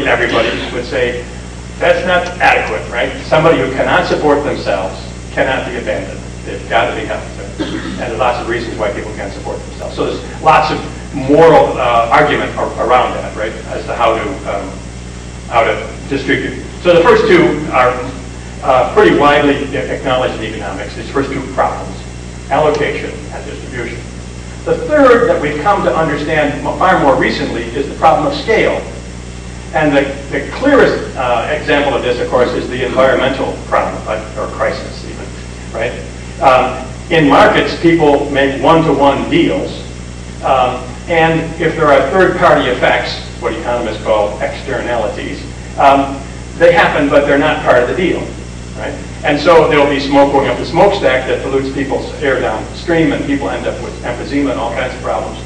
everybody would say that's not adequate, right? Somebody who cannot support themselves cannot be abandoned. They've got to be helped. And there's lots of reasons why people can't support themselves. So there's lots of moral argument around that, right, as to how to distribute. So the first two are pretty widely acknowledged in economics. These first two problems, allocation and distribution. The third that we've come to understand far more recently is the problem of scale. And the clearest example of this, of course, is the environmental problem, or crisis even, right? In markets, people make one-to-one deals. And if there are third-party effects, what economists call externalities, they happen, but they're not part of the deal, right? And so there'll be smoke going up the smokestack that pollutes people's air downstream, and people end up with emphysema and all kinds of problems.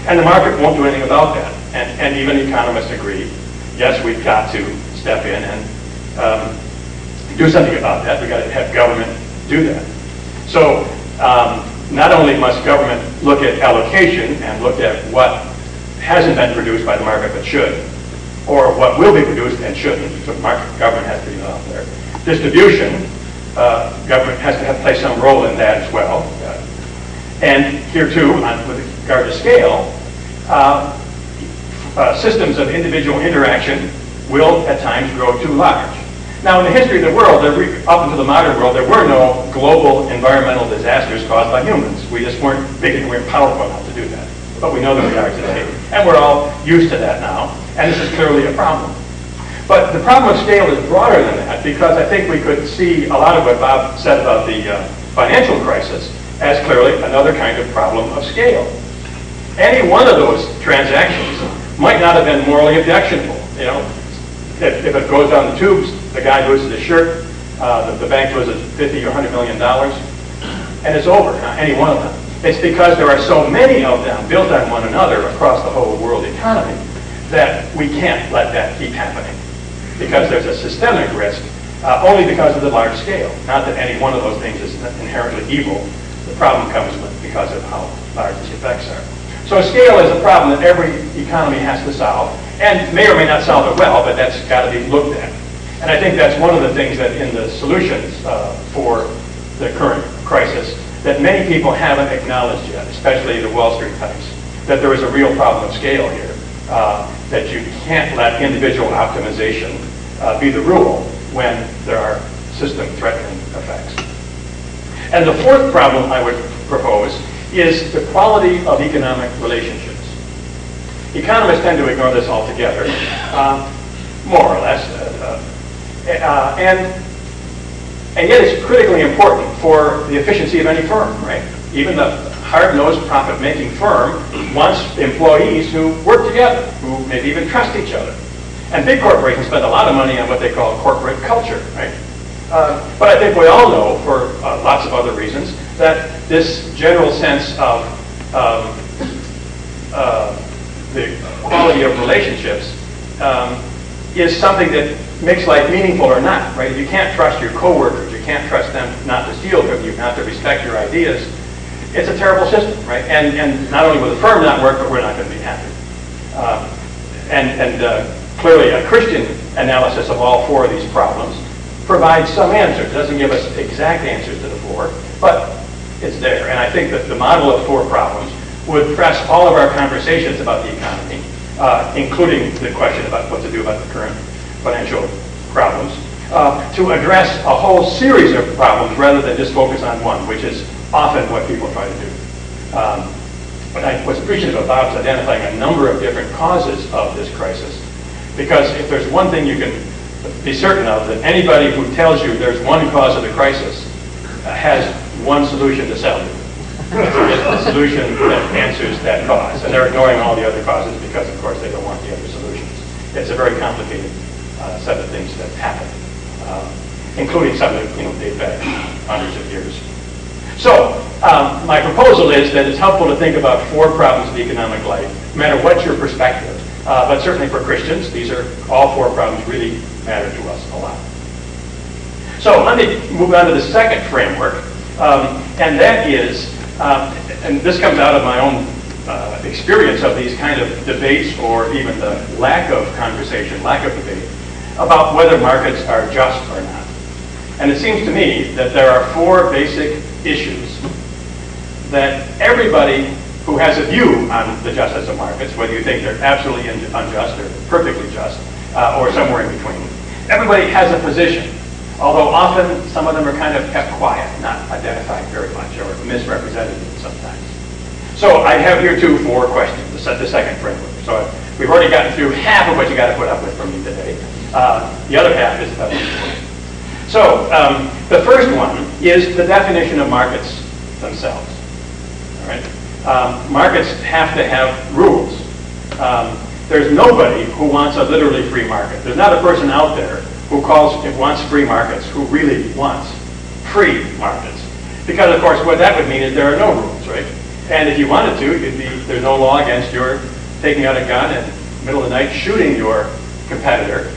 And the market won't do anything about that. And even economists agree, yes, we've got to step in and do something about that. We've got to have government do that. So not only must government look at allocation and look at what hasn't been produced by the market but should, or what will be produced and shouldn't, so government has to be involved there. Distribution, government has to play some role in that as well. And here too, with regard to scale, systems of individual interaction will at times grow too large. Now, in the history of the world, up until the modern world, there were no global environmental disasters caused by humans. We just weren't big and we weren't powerful enough to do that. But we know that we are today, and we're all used to that now, and this is clearly a problem. But the problem of scale is broader than that, because I think we could see a lot of what Bob said about the financial crisis as clearly another kind of problem of scale. Any one of those transactions might not have been morally objectionable. You know, if it goes down the tubes, the guy loses his shirt, the bank loses $50 or $100 million, and it's over, any one of them. It's because there are so many of them built on one another across the whole world economy that we can't let that keep happening, because there's a systemic risk only because of the large scale. Not that any one of those things is inherently evil. The problem comes because of how large the effects are. So scale is a problem that every economy has to solve, and may or may not solve it well, but that's got to be looked at. And I think that's one of the things that in the solutions for the current crisis that many people haven't acknowledged yet, especially the Wall Street types, that there is a real problem of scale here, that you can't let individual optimization be the rule when there are system-threatening effects. And the fourth problem I would propose is the quality of economic relationships. Economists tend to ignore this altogether, more or less, and yet it's critically important for the efficiency of any firm, right? Even the hard-nosed, profit-making firm wants employees who work together, who maybe even trust each other. And big corporations spend a lot of money on what they call corporate culture, right? But I think we all know, for lots of other reasons, that this general sense of the quality of relationships is something that makes life meaningful or not, right? If you can't trust your coworkers, you can't trust them not to steal from you, not to respect your ideas, it's a terrible system, right? And not only will the firm not work, but we're not going to be happy. Clearly, a Christian analysis of all four of these problems provides some answers. It doesn't give us exact answers to the four, but it's there. And I think that the model of four problems would press all of our conversations about the economy, including the question about what to do about the current financial problems, to address a whole series of problems rather than just focus on one, which is often what people try to do. But I was appreciative of Bob's identifying a number of different causes of this crisis, because if there's one thing you can be certain of, that anybody who tells you there's one cause of the crisis has one solution to sell you. It's the solution that answers that cause. And they're ignoring all the other causes because, of course, they don't want the other solutions. It's a very complicated set of things that happen, including some that date back hundreds of years. So my proposal is that it's helpful to think about four problems of economic life, no matter what your perspective. But certainly for Christians, these are all four problems really matter to us a lot. So let me move on to the second framework, and that is, and this comes out of my own experience of these kind of debates, or even the lack of conversation, lack of debate, about whether markets are just or not. And it seems to me that there are four basic issues that everybody who has a view on the justice of markets, whether you think they're absolutely unjust or perfectly just, or somewhere in between, everybody has a position, although often some of them are kind of kept quiet, not identified very much, or misrepresented sometimes. So I have here too four questions to set the second framework. So we've already gotten through half of what you got to put up with from me today. The other half is about So the first one is the definition of markets themselves. All right? Markets have to have rules. There's nobody who wants a literally free market. There's not a person out there who wants free markets, who really wants free markets. Because, of course, what that would mean is there are no rules, right? And if you wanted to, there's no law against your taking out a gun and in the middle of the night shooting your competitor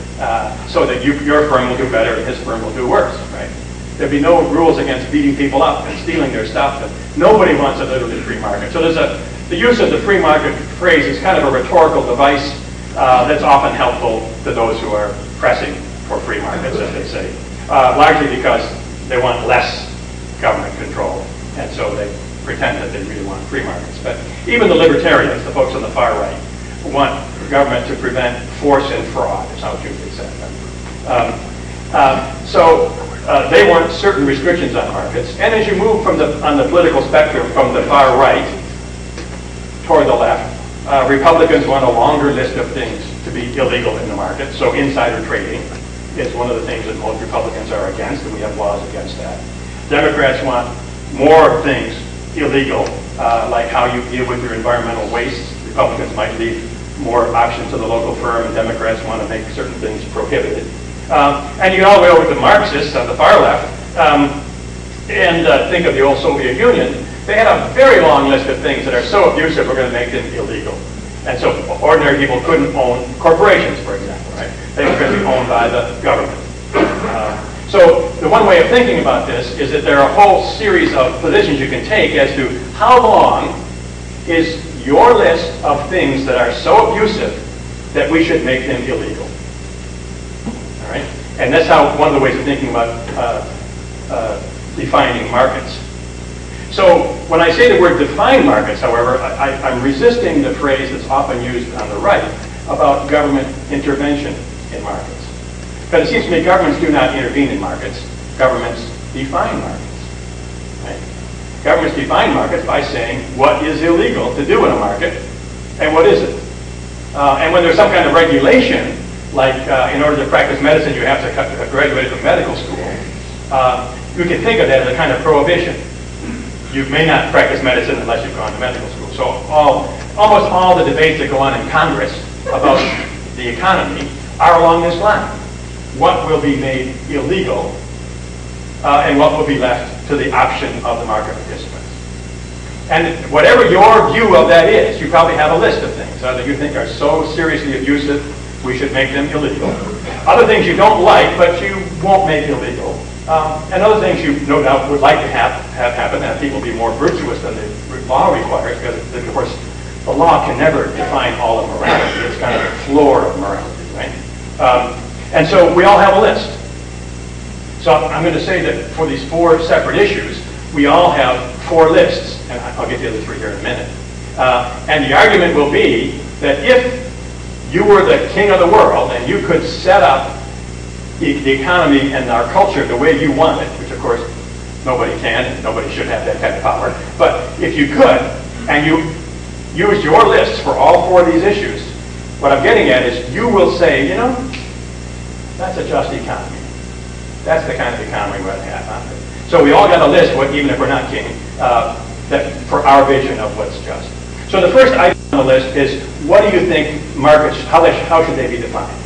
so that your firm will do better and his firm will do worse, right? There'd be no rules against beating people up and stealing their stuff. And nobody wants a literally free market. So the use of the free market phrase is kind of a rhetorical device that's often helpful to those who are pressing for free markets, as they say, largely because they want less government control, and so they pretend that they really want free markets. But even the libertarians, the folks on the far right, want government to prevent force and fraud, is how it's usually said. They want certain restrictions on markets, and as you move on the political spectrum from the far right toward the left, Republicans want a longer list of things to be illegal in the market. So insider trading is one of the things that most Republicans are against, and we have laws against that. Democrats want more things illegal, like how you deal with your environmental wastes. Republicans might leave more options to the local firm, and Democrats want to make certain things prohibited. And you get all the way over to Marxists on the far left, and think of the old Soviet Union. They had a very long list of things that are so abusive we're going to make them illegal. And so ordinary people couldn't own corporations, for example, right? They were going to be owned by the government. So the one way of thinking about this is that there are a whole series of positions you can take as to how long is your list of things that are so abusive that we should make them illegal. All right? And that's how one of the ways of thinking about defining markets. So when I say the word define markets, however, I'm resisting the phrase that's often used on the right about government intervention in markets. Because it seems to me governments do not intervene in markets. Governments define markets. Right? Governments define markets by saying what is illegal to do in a market and what isn't. And when there's some kind of regulation, like in order to practice medicine you have to have graduated from medical school, you can think of that as a kind of prohibition. You may not practice medicine unless you've gone to medical school. So almost all the debates that go on in Congress about the economy are along this line. What will be made illegal and what will be left to the option of the market participants. And whatever your view of that is, you probably have a list of things that you think are so seriously abusive we should make them illegal. Other things you don't like but you won't make illegal. And other things you no doubt would like to have happen, that people be more virtuous than the law requires, because of course the law can never define all of morality. It's kind of the floor of morality, right? And so we all have a list. So I'm going to say that for these four separate issues, we all have four lists, and I'll get the other three here in a minute. And the argument will be that if you were the king of the world and you could set up the economy and our culture the way you want it, which of course nobody can and nobody should have that kind of power, but if you could, and you used your lists for all four of these issues, what I'm getting at is you will say, you know, that's a just economy. That's the kind of economy we're going to have. So we all got a list, even if we're not king, that for our vision of what's just. So the first item on the list is, what do you think markets, how should they be defined?